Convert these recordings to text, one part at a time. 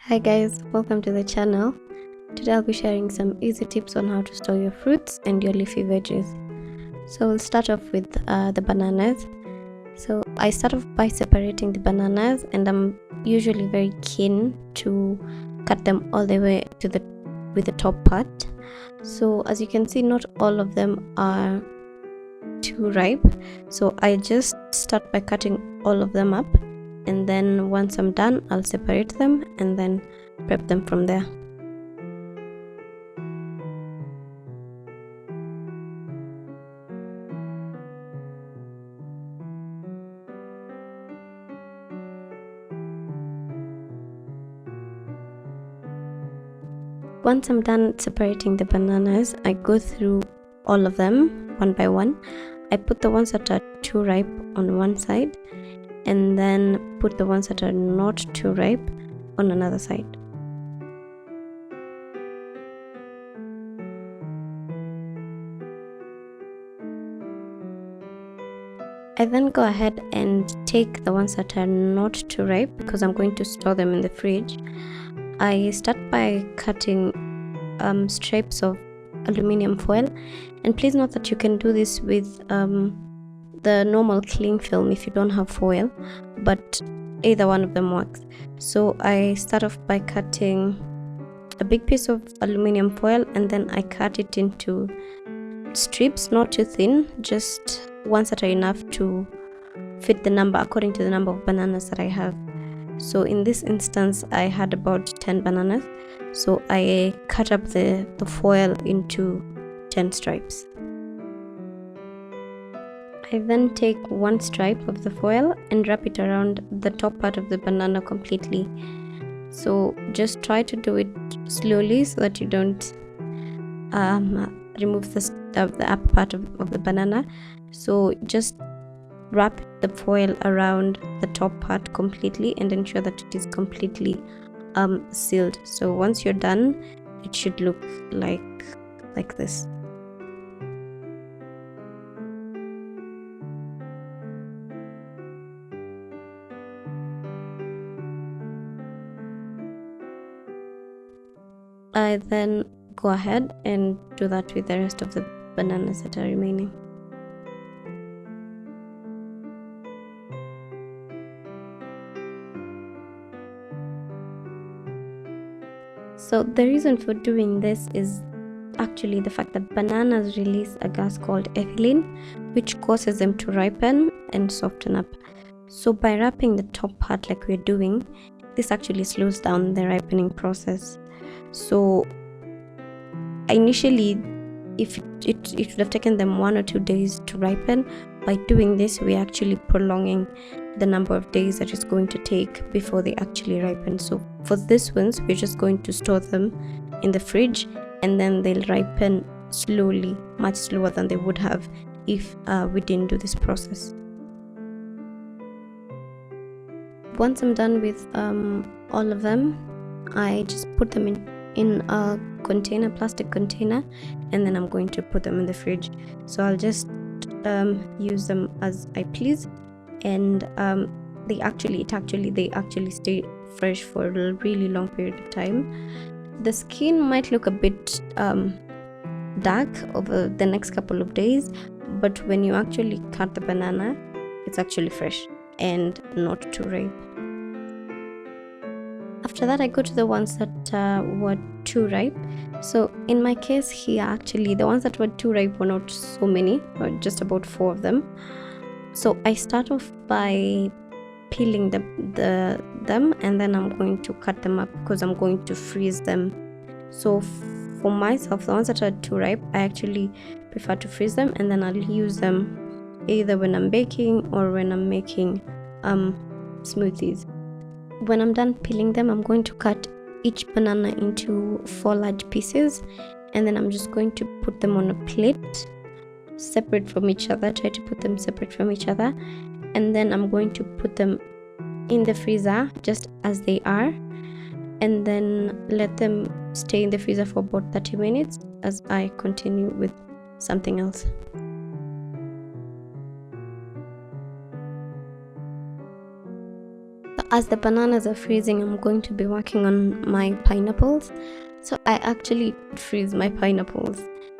Hi guys, welcome to the channel. Today I'll be sharing some easy tips on how to store your fruits and your leafy veggies. So we'll start off with the bananas. So I start off by separating the bananas, and I'm usually very keen to cut them all the way to the top part. So as you can see, not all of them are too ripe, so I just start by cutting all of them up, and then once I'm done, I'll separate them and then prep them from there. Once I'm done separating the bananas, I go through all of them one by one. I put the ones that are too ripe on one side, and then put the ones that are not too ripe on another side. I then go ahead and take the ones that are not too ripe, because I'm going to store them in the fridge. I start by cutting strips of aluminium foil, and please note that you can do this with the normal cling film if you don't have foil, but either one of them works. So I start off by cutting a big piece of aluminium foil, and then I cut it into strips, not too thin, just ones that are enough to fit the number according to the number of bananas that I have. So in this instance I had about 10 bananas, so I cut up the foil into 10 stripes. I then take one stripe of the foil and wrap it around the top part of the banana completely. So just try to do it slowly so that you don't remove the upper part of the banana. So just wrap the foil around the top part completely and ensure that it is completely sealed. So once you're done, it should look like this. I then go ahead and do that with the rest of the bananas that are remaining. So the reason for doing this is actually the fact that bananas release a gas called ethylene, which causes them to ripen and soften up. So by wrapping the top part like we're doing, this actually slows down the ripening process. So initially, if it would have taken them 1 or 2 days to ripen, by doing this we're actually prolonging the number of days that it's going to take before they actually ripen. So for these ones, we're just going to store them in the fridge, and then they'll ripen slowly, much slower than they would have if we didn't do this process. Once I'm done with all of them, I just put them in a container, plastic container, and then I'm going to put them in the fridge. So I'll just use them as I please, and they actually stay fresh for a really long period of time. The skin might look a bit dark over the next couple of days, but when you actually cut the banana, it's actually fresh and not too ripe. After that, I go to the ones that were too ripe. So in my case here, actually the ones that were too ripe were not so many, or just about 4 of them. So I start off by peeling them, and then I'm going to cut them up because I'm going to freeze them. So for myself, the ones that are too ripe, I actually prefer to freeze them, and then I'll use them either when I'm baking or when I'm making smoothies. When I'm done peeling them, I'm going to cut each banana into 4 large pieces, and then I'm just going to put them on a plate separate from each other. Try to put them separate from each other, and then I'm going to put them in the freezer just as they are, and then let them stay in the freezer for about 30 minutes as I continue with something else. as the bananas are freezing, I'm going to be working on my pineapples. So I actually freeze my pineapples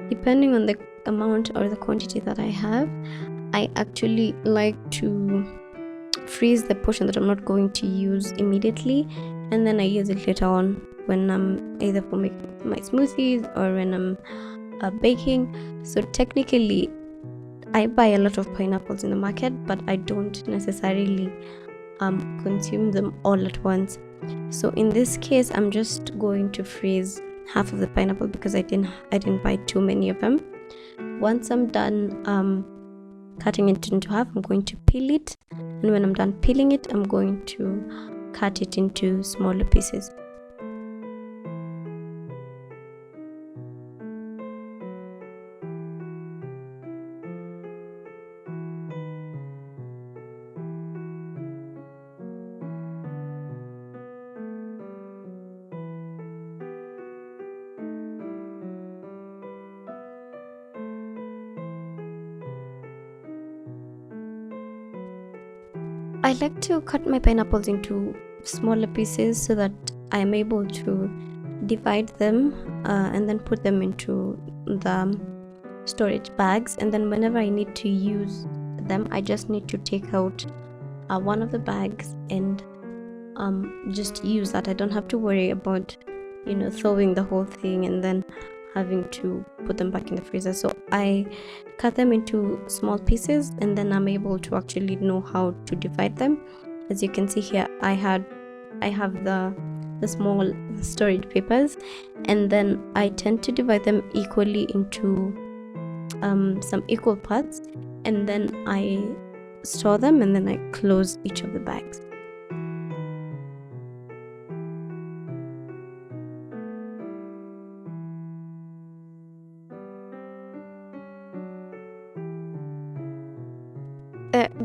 depending on the amount or the quantity that I have. I actually like to freeze the portion that I'm not going to use immediately, and then I use it later on when I'm either for making my smoothies or when I'm baking. So technically I buy a lot of pineapples in the market, but I don't necessarily consume them all at once. So in this case, I'm just going to freeze half of the pineapple because I didn't buy too many of them. Once I'm done cutting it into half, I'm going to peel it, and when I'm done peeling it, I'm going to cut it into smaller pieces. I like to cut my pineapples into smaller pieces so that I am able to divide them and then put them into the storage bags, and then whenever I need to use them, I just need to take out one of the bags and just use that. I don't have to worry about throwing the whole thing and then having to put them back in the freezer. So I cut them into small pieces, and then I'm able to actually know how to divide them. As you can see here, I have the small storage papers, and then I tend to divide them equally into some equal parts, and then I store them, and then I close each of the bags.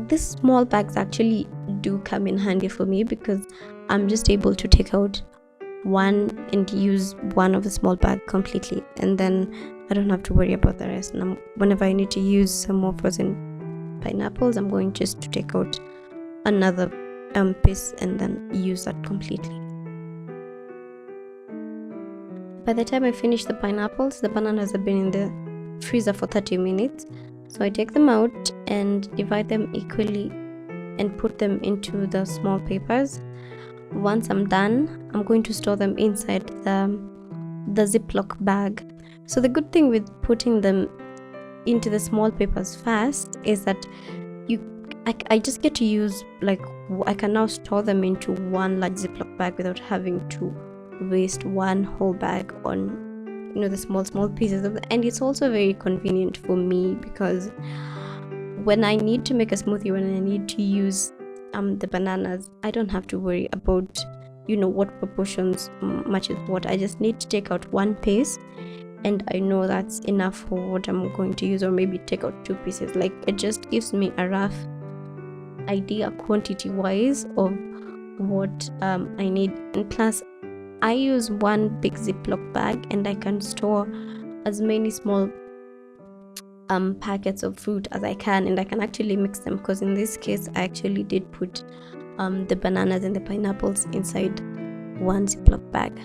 These small bags actually do come in handy for me because I'm just able to take out one and use one of the small bag completely, and then I don't have to worry about the rest. And whenever I need to use some more frozen pineapples, I'm going just to take out another piece and then use that completely. By the time I finish the pineapples, the bananas have been in the freezer for 30 minutes. So I take them out and divide them equally and put them into the small papers. Once I'm done, I'm going to store them inside the Ziploc bag. So the good thing with putting them into the small papers fast is that I just get to use, like, I can now store them into one large Ziploc bag without having to waste one whole bag on the small pieces of it. And it's also very convenient for me because when I need to make a smoothie, when I need to use the bananas, I don't have to worry about what proportions matches what. I just need to take out one piece, and I know that's enough for what I'm going to use, or maybe take out two pieces. Like, it just gives me a rough idea quantity wise of what I need. And plus, I use one big Ziploc bag, and I can store as many small packets of fruit as I can, and I can actually mix them, because in this case I actually did put the bananas and the pineapples inside one Ziploc bag.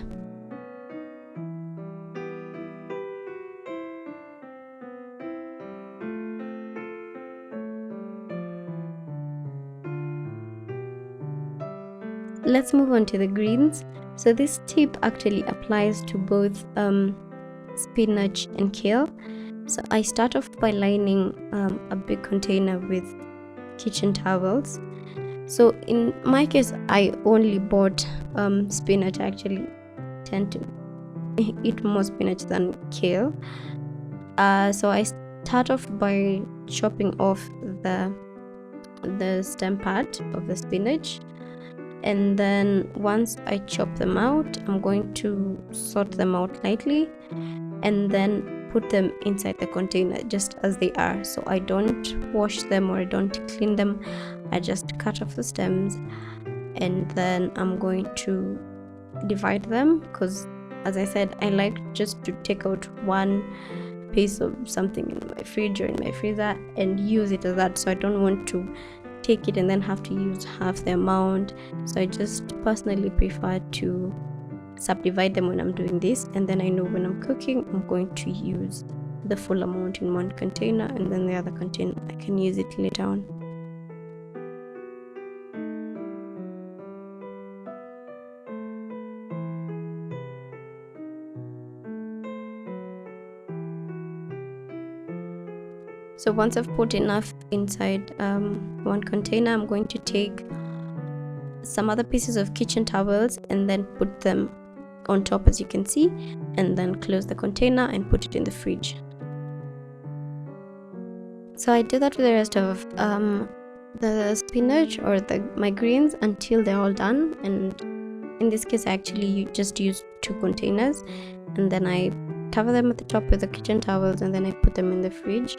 Let's move on to the greens. So this tip actually applies to both spinach and kale. So I start off by lining a big container with kitchen towels. So in my case, I only bought spinach. I actually tend to eat more spinach than kale. So I start off by chopping off the stem part of the spinach, and then once I chop them out, I'm going to sort them out lightly and then put them inside the container just as they are. So I don't wash them or I don't clean them. I just cut off the stems, and then I'm going to divide them, because as I said, I like just to take out one piece of something in my fridge or in my freezer and use it as that. So I don't want to take it and then have to use half the amount. So I just personally prefer to subdivide them when I'm doing this, and then I know when I'm cooking I'm going to use the full amount in one container, and then the other container I can use it later on. So once I've put enough inside one container, I'm going to take some other pieces of kitchen towels and then put them on top, as you can see, and then close the container and put it in the fridge. So I do that with the rest of the spinach or my greens until they're all done, and in this case I actually just use 2 containers, and then I cover them at the top with the kitchen towels and then I put them in the fridge.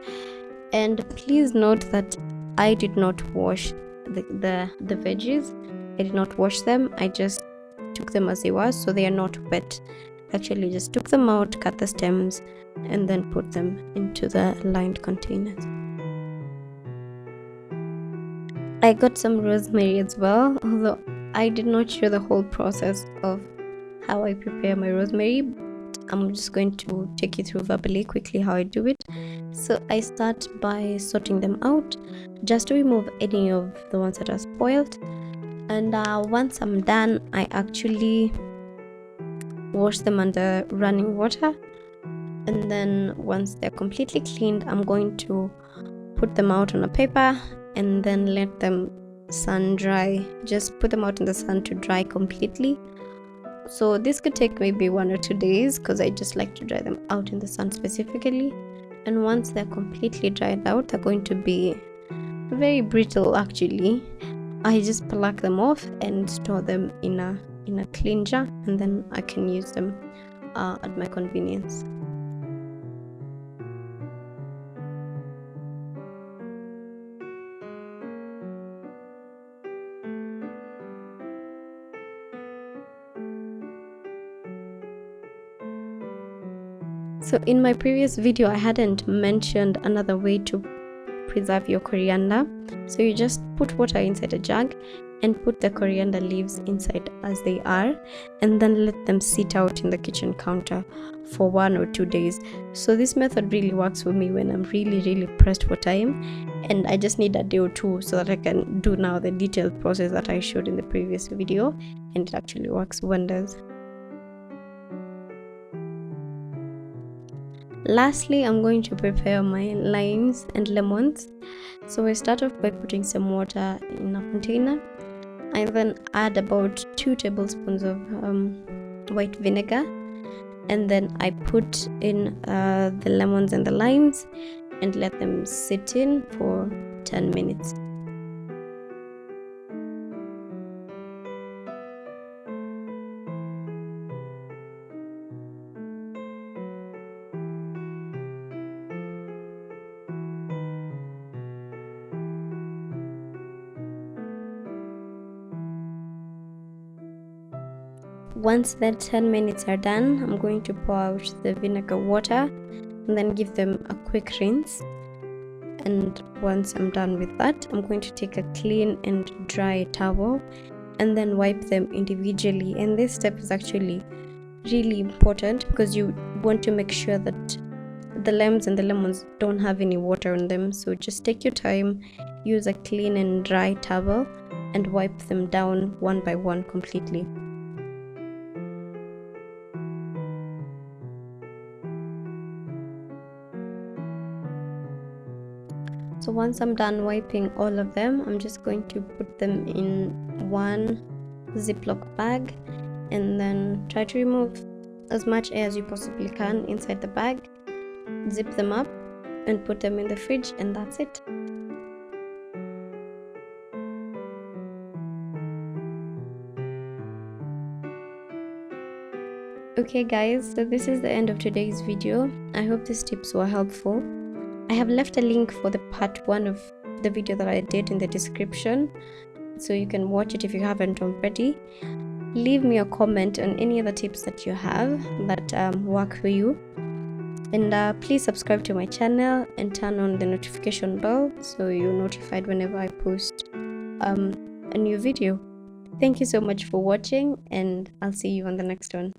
And please note that I did not wash the veggies. I did not wash them. I just took them as they were, so they are not wet. Actually just took them out, cut the stems, and then put them into the lined containers. I got some rosemary as well, although I did not show the whole process of how I prepare my rosemary. I'm just going to take you through verbally quickly how I do it. So I start by sorting them out just to remove any of the ones that are spoiled, and once I'm done I actually wash them under running water, and then once they're completely cleaned I'm going to put them out on a paper and then let them sun dry. Just put them out in the sun to dry completely. So this could take maybe 1 or 2 days because I just like to dry them out in the sun specifically. And once they're completely dried out, they're going to be very brittle actually. I just pluck them off and store them in a clean jar, and then I can use them at my convenience. So in my previous video I hadn't mentioned another way to preserve your coriander. So you just put water inside a jug and put the coriander leaves inside as they are, and then let them sit out in the kitchen counter for 1 or 2 days. So this method really works for me when I'm really pressed for time and I just need a day or 2 so that I can do now the detailed process that I showed in the previous video, and it actually works wonders. Lastly, I'm going to prepare my limes and lemons. So I start off by putting some water in a container. I then add about 2 tablespoons of white vinegar, and then I put in the lemons and the limes and let them sit in for 10 minutes. Once the 10 minutes are done, I'm going to pour out the vinegar water and then give them a quick rinse. And once I'm done with that, I'm going to take a clean and dry towel and then wipe them individually. And this step is actually really important because you want to make sure that the limes and the lemons don't have any water on them. So just take your time, use a clean and dry towel and wipe them down one by one completely. So once I'm done wiping all of them, I'm just going to put them in one Ziploc bag and then try to remove as much air as you possibly can inside the bag. Zip them up and put them in the fridge, and that's it. Okay guys, so this is the end of today's video. I hope these tips were helpful. I have left a link for the part 1 of the video that I did in the description, so you can watch it if you haven't already. Leave me a comment on any other tips that you have that work for you, and please subscribe to my channel and turn on the notification bell so you're notified whenever I post a new video. Thank you so much for watching, and I'll see you on the next one.